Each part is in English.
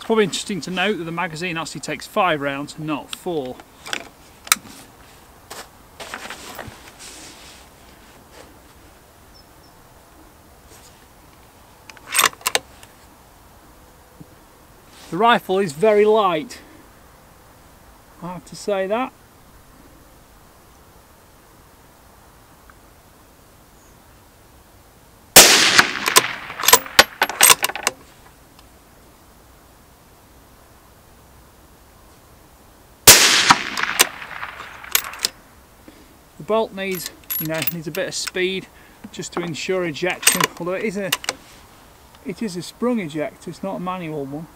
Probably interesting to note that the magazine actually takes 5 rounds, not 4. The rifle is very light, I have to say that. The bolt needs, needs a bit of speed just to ensure ejection, although it is a sprung ejector, it's not a manual one.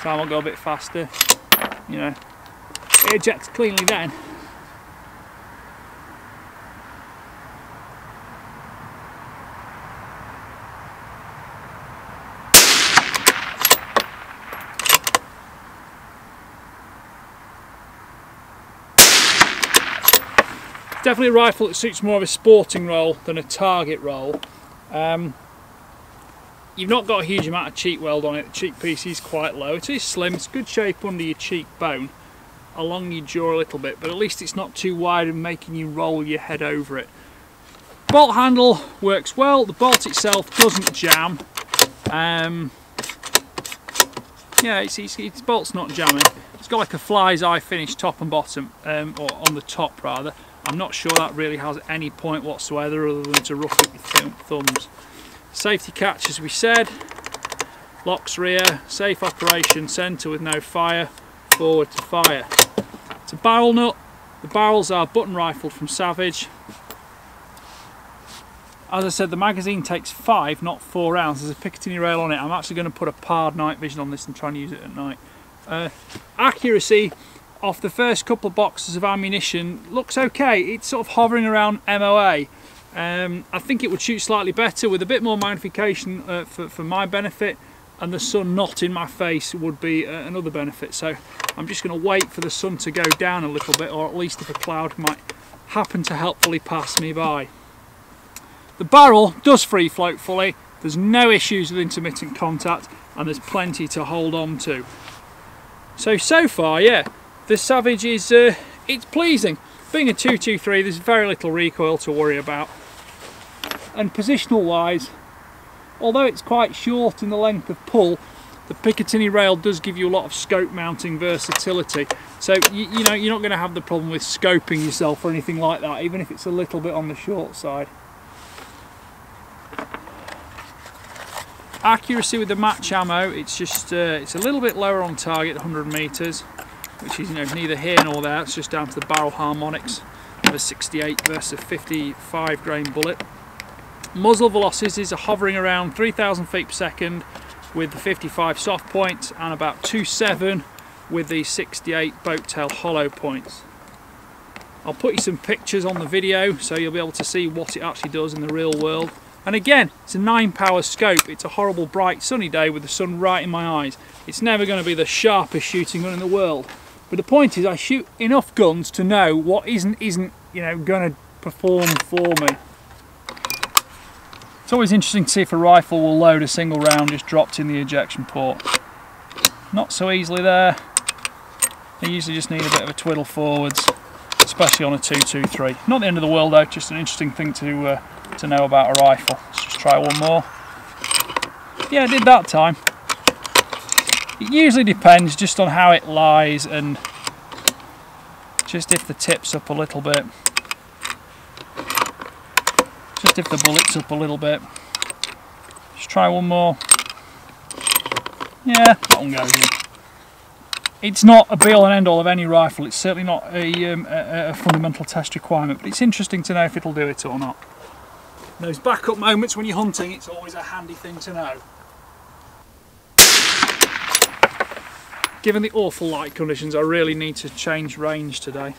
Time I'll go a bit faster, it ejects cleanly then. Definitely a rifle that suits more of a sporting role than a target role. You've not got a huge amount of cheek weld on it. The cheek piece is quite low. It is slim, it's good shape under your cheekbone, along your jaw a little bit, but at least it's not too wide and making you roll your head over it. Bolt handle works well. The bolt itself doesn't jam. Yeah, its bolt's not jamming. It's got like a fly's eye finish top and bottom, or on the top rather. I'm not sure that really has any point whatsoever other than to rough up your thumbs. Safety catch, as we said, locks rear, safe operation, centre with no fire, forward to fire. It's a barrel nut. The barrels are button rifled from Savage. As I said, the magazine takes 5, not 4 rounds. There's a Picatinny rail on it. I'm actually going to put a PARD night vision on this and try and use it at night. Accuracy off the first couple of boxes of ammunition looks okay. It's sort of hovering around MOA. I think it would shoot slightly better with a bit more magnification for my benefit, and the sun not in my face would be another benefit. So I'm just going to wait for the sun to go down a little bit, or at least if a cloud might happen to helpfully pass me by. The barrel does free float fully. There's no issues with intermittent contact, and there's plenty to hold on to. So far, yeah, the Savage is it's pleasing. Being a 223, there's very little recoil to worry about. And positional wise, although it's quite short in the length of pull, the Picatinny rail does give you a lot of scope mounting versatility. So you're not going to have the problem with scoping yourself or anything like that, even if it's a little bit on the short side. Accuracy with the match ammo, it's just it's a little bit lower on target, 100 meters, which is neither here nor there. It's just down to the barrel harmonics of a 68 versus a 55 grain bullet. Muzzle velocities are hovering around 3,000 feet per second with the 55 soft points, and about 2.7 with the 68 boat tail hollow points. I'll put you some pictures on the video so you'll be able to see what it actually does in the real world. And again, it's a 9-power scope. It's a horrible bright sunny day with the sun right in my eyes. It's never going to be the sharpest shooting gun in the world. But the point is, I shoot enough guns to know what isn't going to perform for me. It's always interesting to see if a rifle will load a single round just dropped in the ejection port. Not so easily there. They usually just need a bit of a twiddle forwards, especially on a 223. Not the end of the world though, just an interesting thing to know about a rifle. Let's just try one more. Yeah, I did that time. It usually depends just on how it lies and just if the tip's up a little bit. Just if the bullet's up a little bit. Just try one more. Yeah, that one goes in. It's not a be-all and end-all of any rifle. It's certainly not a fundamental test requirement, but it's interesting to know if it'll do it or not. Those backup moments when you're hunting, it's always a handy thing to know. Given the awful light conditions, I really need to change range today.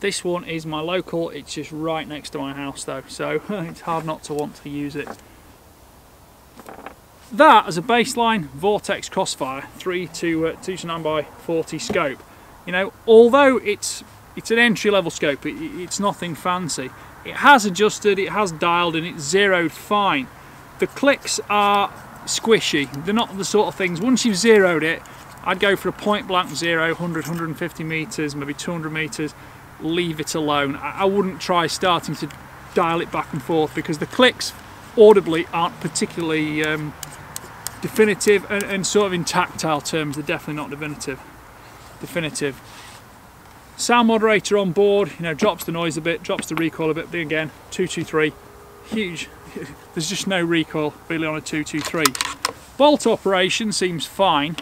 This one is my local, it's just right next to my house though, so it's hard not to want to use it. That as a baseline Vortex Crossfire 3 to 9x40 scope. Although it's it's an entry-level scope. It's nothing fancy. It has adjusted, it has dialed, and it's zeroed fine. The clicks are squishy. They're not the sort of things, once you've zeroed it, I'd go for a point blank zero, 100, 150 metres, maybe 200 metres, leave it alone. I wouldn't try starting to dial it back and forth, because the clicks audibly aren't particularly definitive, and sort of in tactile terms they're definitely not definitive. Sound moderator on board, you know, drops the noise a bit, drops the recoil a bit, but again, 223, huge. There's just no recoil really on a 223. Bolt operation seems fine.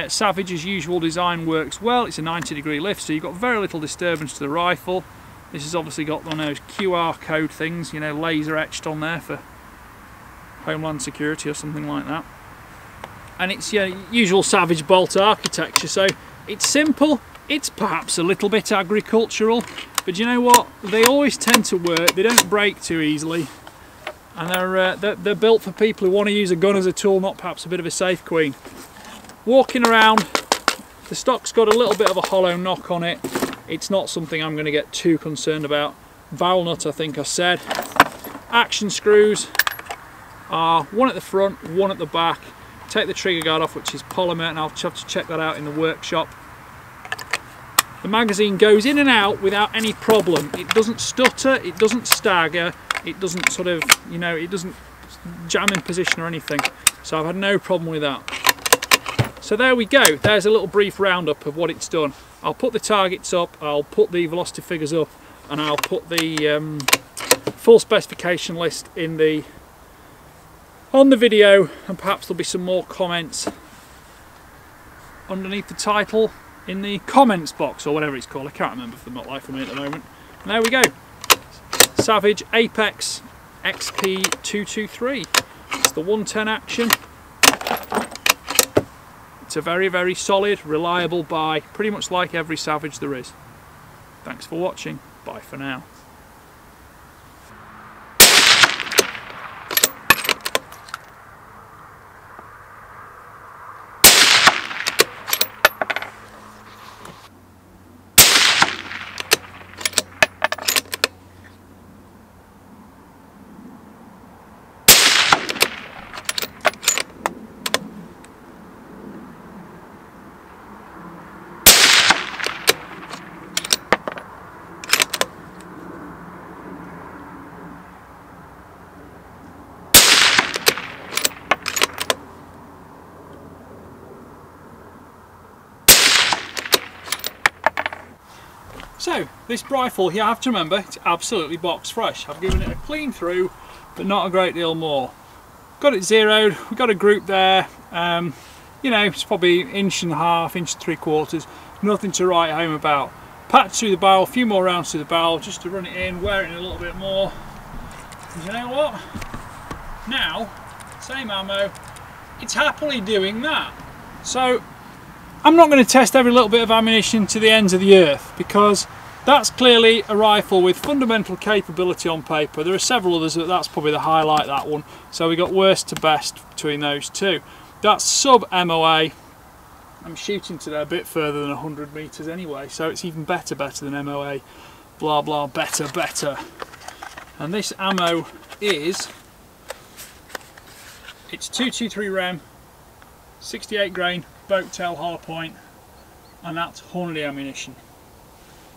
Savage's usual design works well. It's a 90-degree lift, so you've got very little disturbance to the rifle. This has obviously got one of those QR code things, you know, laser etched on there for Homeland Security or something like that. And it's your usual Savage bolt architecture, so it's simple. It's perhaps a little bit agricultural, but you know what? They always tend to work. They don't break too easily, and they're built for people who want to use a gun as a tool, not perhaps a bit of a safe queen. Walking around, the stock's got a little bit of a hollow knock on it. It's not something I'm going to get too concerned about. Valve nut, I think I said. Action screws are one at the front, one at the back. Take the trigger guard off, which is polymer, and I'll have to check that out in the workshop. The magazine goes in and out without any problem. It doesn't stutter, it doesn't stagger, it doesn't sort of, you know, it doesn't jam in position or anything. So I've had no problem with that. So there we go, there's a little brief roundup of what it's done. I'll put the targets up, I'll put the velocity figures up, and I'll put the full specification list on the video, and perhaps there'll be some more comments underneath the title in the comments box, or whatever it's called. I can't remember for the life of me at the moment. And there we go, Savage Apex XP223. It's the 110 action. It's a very, very solid, reliable buy, pretty much like every Savage there is. Thanks for watching. Bye for now. So, this rifle here, I have to remember, it's absolutely box fresh. I've given it a clean through, but not a great deal more. Got it zeroed, we've got a group there, you know, it's probably 1.5 inches, 1.75 inches, nothing to write home about. Patch through the barrel, a few more rounds through the barrel, just to run it in, wear it in a little bit more. And you know what? Now, same ammo, it's happily doing that. So, I'm not going to test every little bit of ammunition to the ends of the earth, because that's clearly a rifle with fundamental capability on paper. There are several others, but that's probably the highlight, that one. So we got worst to best between those two. That's sub MOA. I'm shooting today a bit further than 100 metres anyway, so it's even better than MOA. Blah blah, better. And this ammo is, it's 223 rem, 68 grain, boat tail hard point, and that's Hornady ammunition.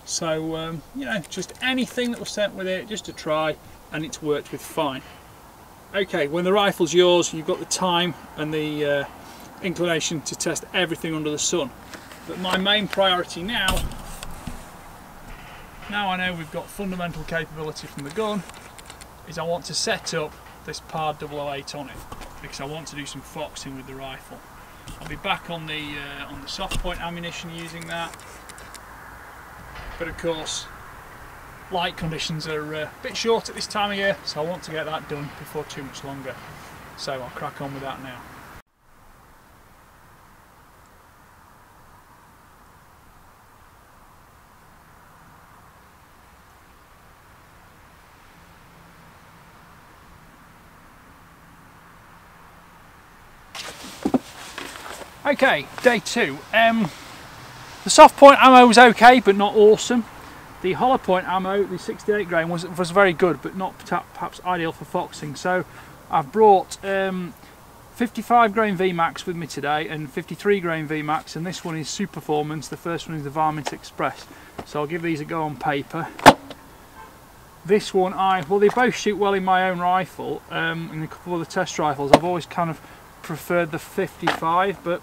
So you know, just anything that was sent with it, just to try, and it's worked with fine. Okay, when the rifle's yours, you've got the time and the inclination to test everything under the sun. But my main priority now I know we've got fundamental capability from the gun, is I want to set up this PARD 008 on it, because I want to do some foxing with the rifle. I'll be back on the soft point ammunition using that, but of course light conditions are a bit short at this time of year, so I want to get that done before too much longer. So I'll crack on with that now. Okay, day two. The soft point ammo was okay, but not awesome. The hollow point ammo, the 68 grain, was very good, but not perhaps ideal for foxing. So I've brought 55 grain VMAX with me today and 53 grain VMAX, and this one is Super Performance. The first one is the Varmint Express. So I'll give these a go on paper. This one, well, they both shoot well in my own rifle. In a couple of the test rifles, I've always kind of preferred the 55, but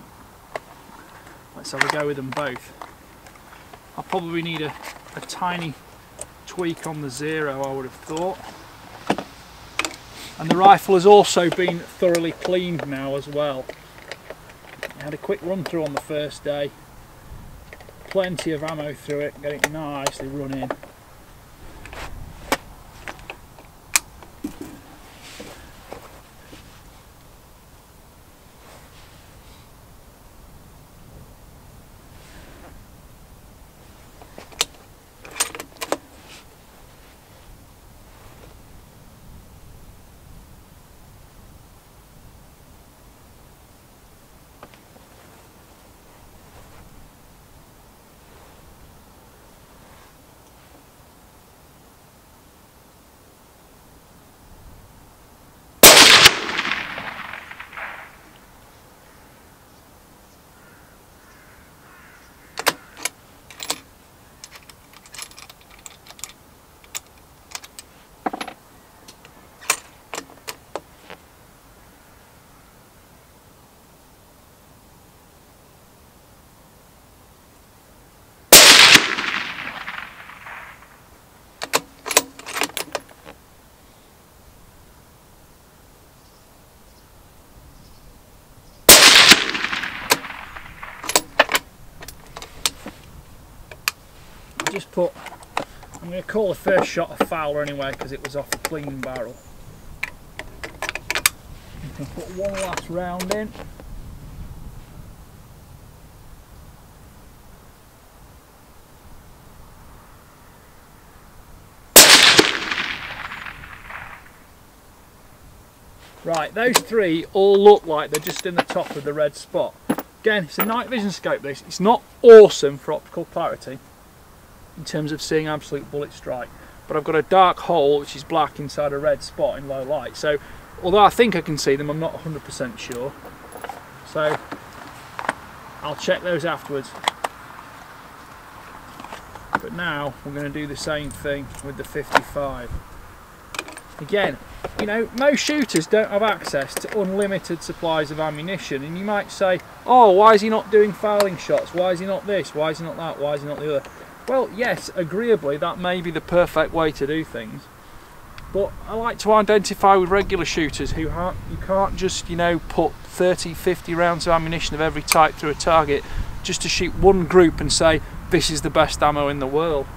let's have a go with them both. I'll probably need a tiny tweak on the 0, I would have thought. And the rifle has also been thoroughly cleaned now as well. I had a quick run through on the first day. Plenty of ammo through it, get it nicely run in. I'm going to call the first shot a fouler anyway, because it was off the clean barrel. You can put one last round in. Right, those three all look like they're just in the top of the red spot. Again, it's a night vision scope this. It's not awesome for optical clarity in terms of seeing absolute bullet strike, but I've got a dark hole which is black inside a red spot in low light, so although I think I can see them, I'm not 100% sure, so I'll check those afterwards. But now we're going to do the same thing with the 55. Again, you know, most shooters don't have access to unlimited supplies of ammunition, and you might say, oh, why is he not doing fouling shots, why is he not this, why is he not that, why is he not the other? Well, yes, agreeably, that may be the perfect way to do things, but I like to identify with regular shooters who you can't just, you know, put 30, 50 rounds of ammunition of every type through a target just to shoot one group and say, this is the best ammo in the world.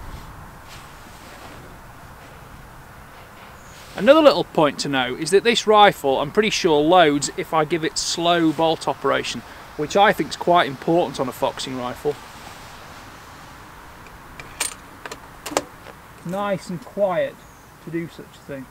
Another little point to know is that this rifle, I'm pretty sure, loads if I give it slow bolt operation, which I think is quite important on a foxing rifle. Nice and quiet to do such a thing.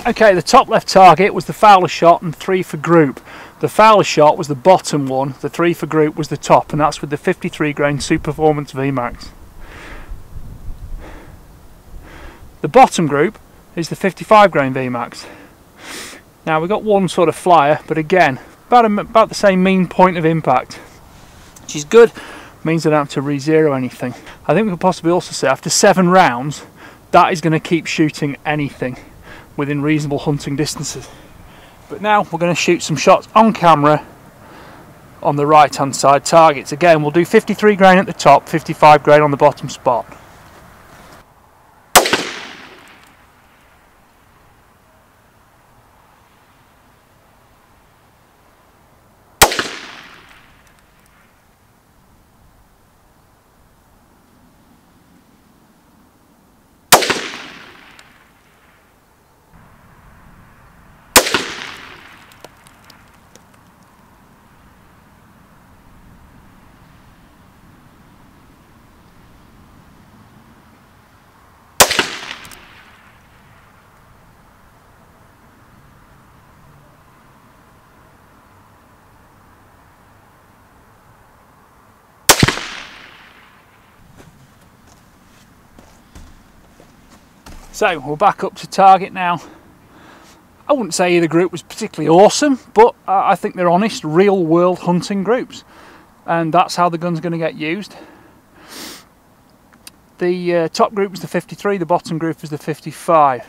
Okay, the top left target was the fouler shot and 3 for group. The fouler shot was the bottom one, the 3 for group was the top, and that's with the 53 grain Super Performance VMAX. The bottom group is the 55 grain VMAX. Now we've got one sort of flyer, but again, about the same mean point of impact, which is good. Means I don't have to re-zero anything. I think we could possibly also say after 7 rounds, that is going to keep shooting anything within reasonable hunting distances. But now we're going to shoot some shots on camera on the right hand side targets. Again, we'll do 53 grain at the top, 55 grain on the bottom spot. So we're back up to target now. I wouldn't say either group was particularly awesome, but I think they're honest, real world hunting groups, and that's how the gun's going to get used. The top group was the 53, the bottom group was the 55.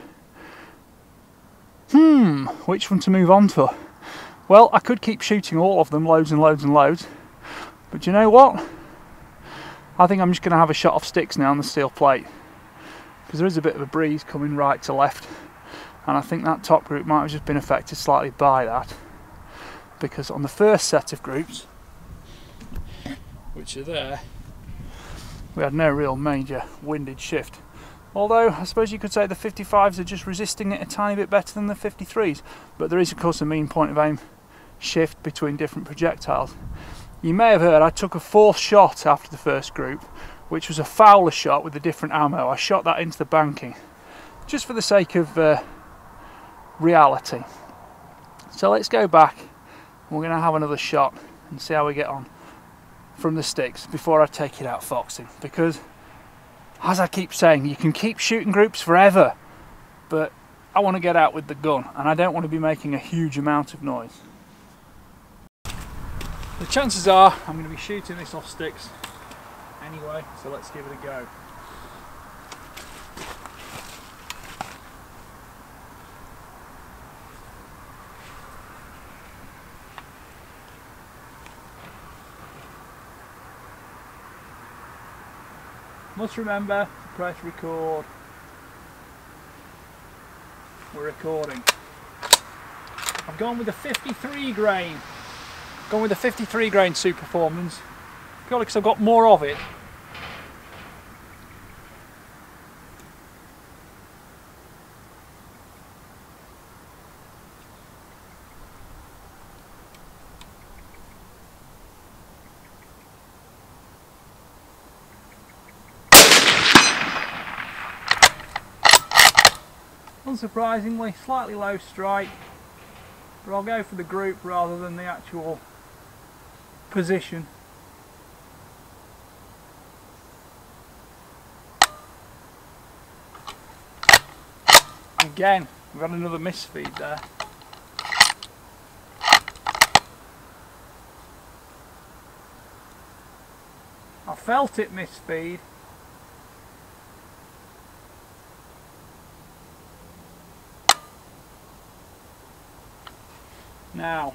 Which one to move on to? Well, I could keep shooting all of them, loads and loads and loads, but you know what? I think I'm just going to have a shot off sticks now on the steel plate, because there is a bit of a breeze coming right to left, and I think that top group might have just been affected slightly by that, because on the first set of groups, which are there, we had no real major windage shift. Although I suppose you could say the 55s are just resisting it a tiny bit better than the 53s, but there is of course a mean point of aim shift between different projectiles. You may have heard I took a fourth shot after the first group, which was a fowler shot with a different ammo. I shot that into the banking, just for the sake of reality. So let's go back, and we're going to have another shot and see how we get on from the sticks before I take it out foxing, because as I keep saying, you can keep shooting groups forever, but I want to get out with the gun and I don't want to be making a huge amount of noise. The chances are I'm going to be shooting this off sticks anyway, so let's give it a go. Must remember to press record. We're recording. I've gone with a 53 grain. Gone with a 53 grain super performance, purely because I've got more of it. Unsurprisingly, slightly low strike, but I'll go for the group rather than the actual position. Again, we've had another misfeed there. I felt it misfeed. Now,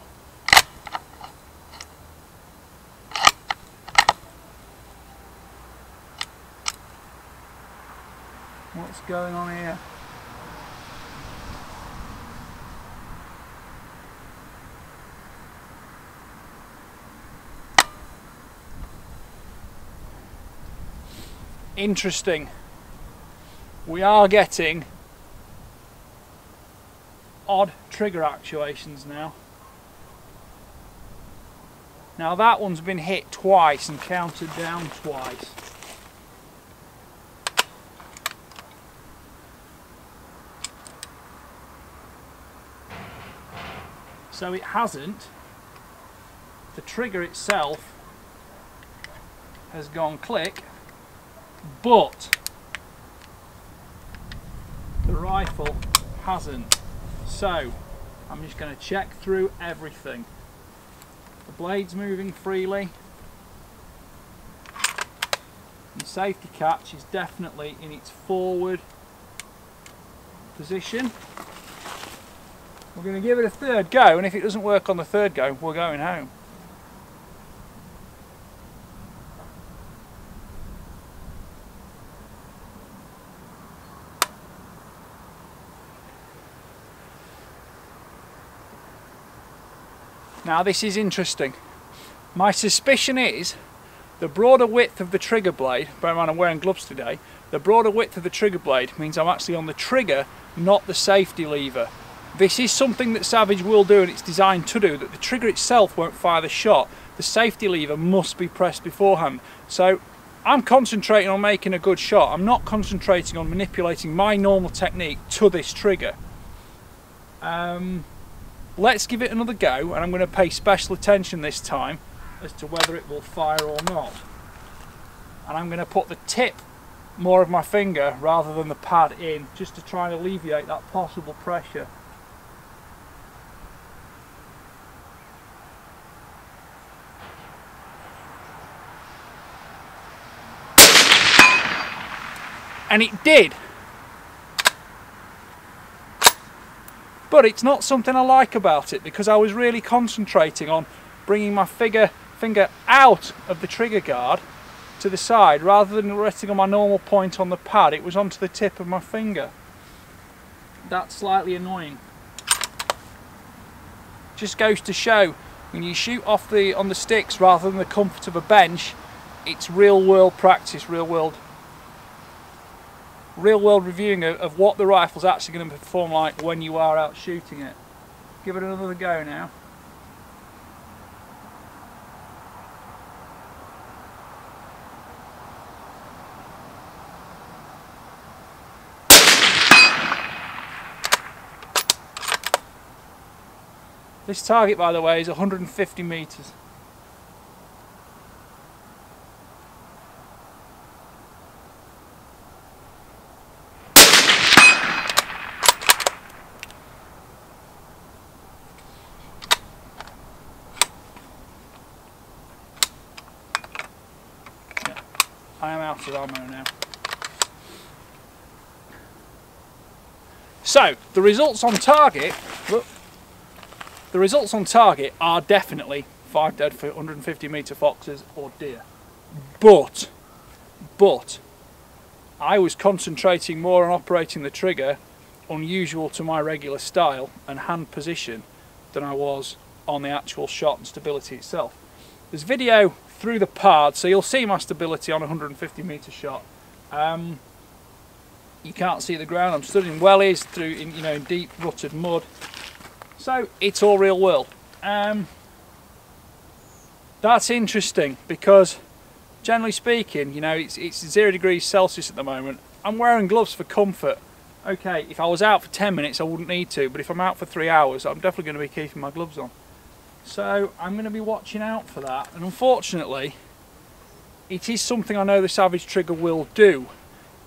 what's going on here? Interesting. We are getting odd trigger actuations now. Now that one's been hit twice and counted down twice. So it hasn't. The trigger itself has gone click, but the rifle hasn't. So I'm just going to check through everything. The blade's moving freely. The safety catch is definitely in its forward position. We're going to give it a third go, and if it doesn't work on the third go, we're going home. Now this is interesting. My suspicion is the broader width of the trigger blade, bear in mind I'm wearing gloves today, the broader width of the trigger blade means I'm actually on the trigger, not the safety lever. This is something that Savage will do, and it's designed to do, that the trigger itself won't fire the shot. The safety lever must be pressed beforehand. So I'm concentrating on making a good shot. I'm not concentrating on manipulating my normal technique to this trigger. Let's give it another go, and I'm going to pay special attention this time as to whether it will fire or not. And I'm going to put the tip more of my finger rather than the pad in, just to try and alleviate that possible pressure. And it did. But it's not something I like about it, because I was really concentrating on bringing my finger out of the trigger guard to the side rather than resting on my normal point on the pad. It was onto the tip of my finger. That's slightly annoying. Just goes to show, when you shoot on the sticks rather than the comfort of a bench, it's real world practice, real world reviewing of what the rifle's actually going to perform like when you are out shooting it. Give it another go now. This target, by the way, is 150 metres. I am out of ammo now. So, the results on target, are definitely 5 dead for 150 metre foxes or deer. But, I was concentrating more on operating the trigger, unusual to my regular style and hand position, than I was on the actual shot and stability itself. There's video through the pard, so you'll see my stability on a 150 metre shot. You can't see the ground. I'm stood in wellies through in deep rutted mud, so it's all real world. That's interesting because, generally speaking, it's 0 degrees Celsius at the moment. I'm wearing gloves for comfort. Okay, if I was out for 10 minutes, I wouldn't need to, but if I'm out for 3 hours, I'm definitely going to be keeping my gloves on. So I'm going to be watching out for that, and unfortunately it is something I know the Savage trigger will do.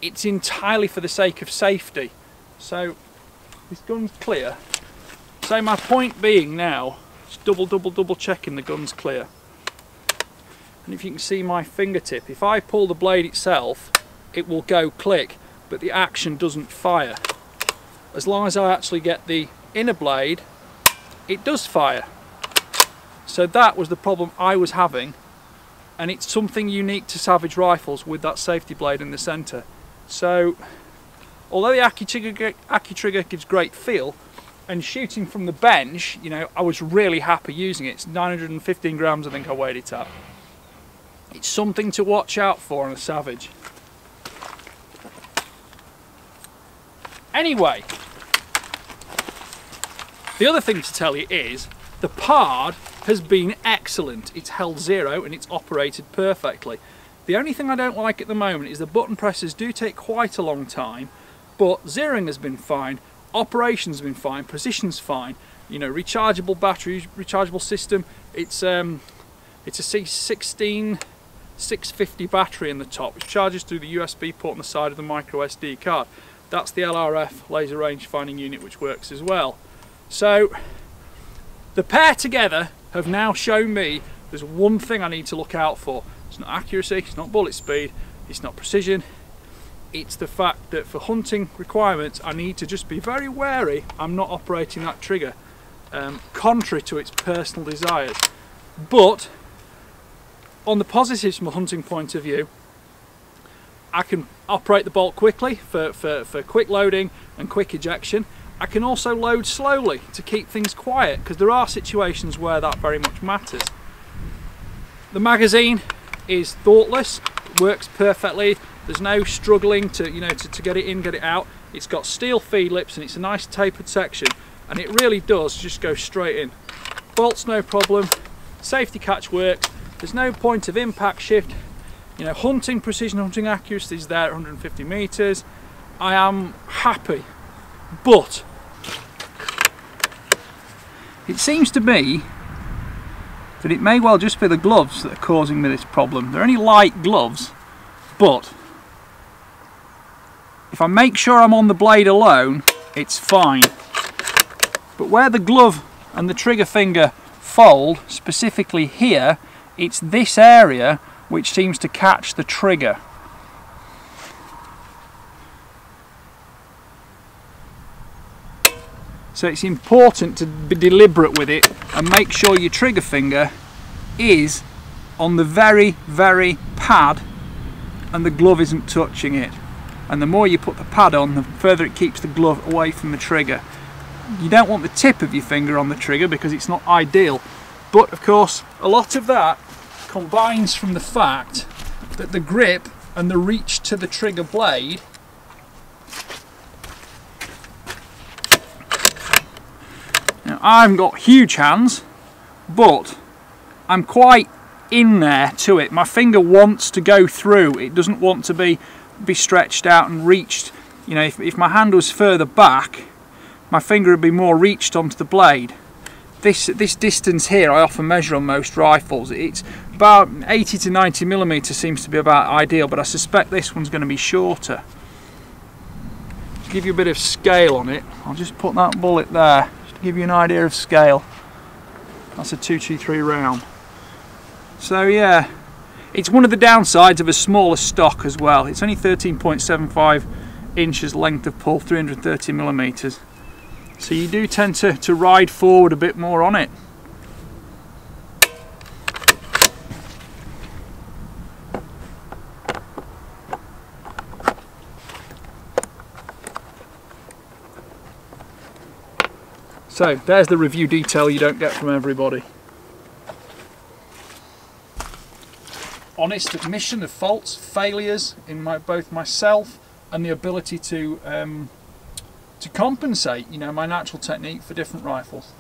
It's entirely for the sake of safety. So this gun's clear. So my point being now, just double checking the gun's clear. And if you can see my fingertip, if I pull the blade itself, it will go click, but the action doesn't fire. As long as I actually get the inner blade, it does fire. So that was the problem I was having, and it's something unique to Savage rifles with that safety blade in the centre. So although the AccuTrigger gives great feel, and shooting from the bench, I was really happy using it. It's 915 grams I think I weighed it at. It's something to watch out for on a Savage. Anyway, the other thing to tell you is the pard has been excellent. It's held 0 and it's operated perfectly. The only thing I don't like at the moment is the button presses do take quite a long time, but zeroing has been fine, operation's been fine, position's fine. Rechargeable battery, rechargeable system. It's a C16 650 battery in the top, which charges through the USB port on the side of the micro SD card. That's the LRF laser range finding unit, which works as well. So the pair together have now shown me there's one thing I need to look out for. It's not accuracy, it's not bullet speed, it's not precision. It's the fact that for hunting requirements I need to just be very wary I'm not operating that trigger contrary to its personal desires. But on the positives from a hunting point of view, I can operate the bolt quickly for quick loading and quick ejection. I can also load slowly to keep things quiet, because there are situations where that very much matters. The magazine is thoughtless, it works perfectly. There's no struggling to get it in, get it out. It's got steel feed lips and it's a nice tapered section, and it really does just go straight in. Bolts no problem, safety catch works. There's no point of impact shift. Hunting precision, hunting accuracy is there at 150 meters. I am happy, but it seems to me that it may well just be the gloves that are causing me this problem. They're only light gloves, but if I make sure I'm on the blade alone, it's fine. But where the glove and the trigger finger fold, specifically here, it's this area which seems to catch the trigger. So it's important to be deliberate with it and make sure your trigger finger is on the very, very pad and the glove isn't touching it. And the more you put the pad on, the further it keeps the glove away from the trigger. You don't want the tip of your finger on the trigger because it's not ideal. But of course, a lot of that combines from the fact that the grip and the reach to the trigger blade now, I haven't got huge hands, but I'm quite in there to it. My finger wants to go through. It doesn't want to be stretched out and reached. You know, if my hand was further back, my finger would be more reached onto the blade. This distance here I often measure on most rifles. It's about 80 to 90 millimeters seems to be about ideal, but I suspect this one's going to be shorter. To give you a bit of scale on it, I'll just put that bullet there, just to give you an idea of scale. That's a 223 round. So yeah, it's one of the downsides of a smaller stock as well. It's only 13.75 inches length of pull, 330 millimeters. So you do tend to ride forward a bit more on it. So there's the review detail you don't get from everybody. Honest admission of faults, failures in both myself and the ability to compensate, you know, my natural technique for different rifles.